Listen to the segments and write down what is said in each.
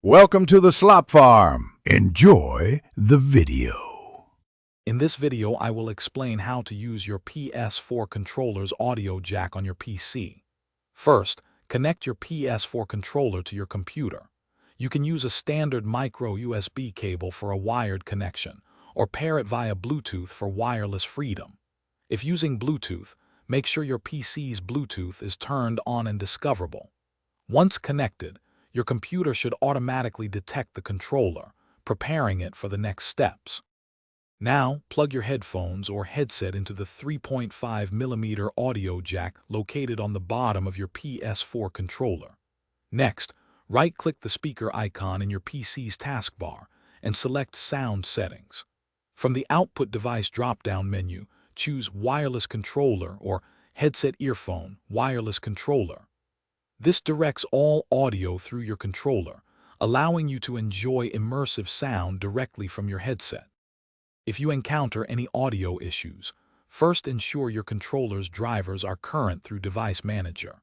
Welcome to the Slop Farm. Enjoy the video. In this video, I will explain how to use your PS4 controller's audio jack on your PC. First, connect your PS4 controller to your computer. You can use a standard micro USB cable for a wired connection, or pair it via Bluetooth for wireless freedom. If using Bluetooth, make sure your PC's Bluetooth is turned on and discoverable. Once connected, your computer should automatically detect the controller, preparing it for the next steps. Now, plug your headphones or headset into the 3.5mm audio jack located on the bottom of your PS4 controller. Next, right-click the speaker icon in your PC's taskbar and select Sound Settings. From the Output Device drop-down menu, choose Wireless Controller or Headset Earphone Wireless Controller. This directs all audio through your controller, allowing you to enjoy immersive sound directly from your headset. If you encounter any audio issues, first ensure your controller's drivers are current through Device Manager.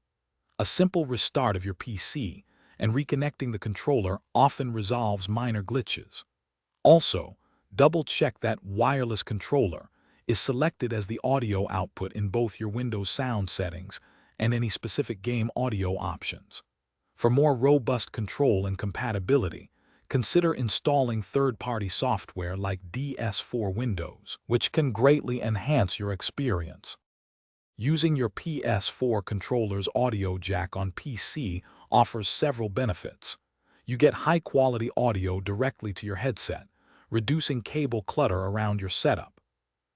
A simple restart of your PC and reconnecting the controller often resolves minor glitches. Also, double-check that Wireless Controller is selected as the audio output in both your Windows sound settings and any specific game audio options. For more robust control and compatibility, consider installing third-party software like DS4 Windows, which can greatly enhance your experience. Using your PS4 controller's audio jack on PC offers several benefits. You get high-quality audio directly to your headset, reducing cable clutter around your setup.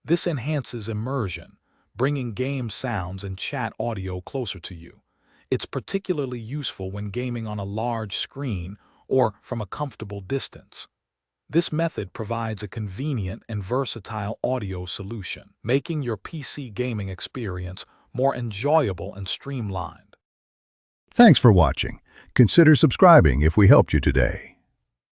This enhances immersion, bringing game sounds and chat audio closer to you. It's particularly useful when gaming on a large screen or from a comfortable distance. This method provides a convenient and versatile audio solution, making your PC gaming experience more enjoyable and streamlined. Thanks for watching. Consider subscribing if we helped you today.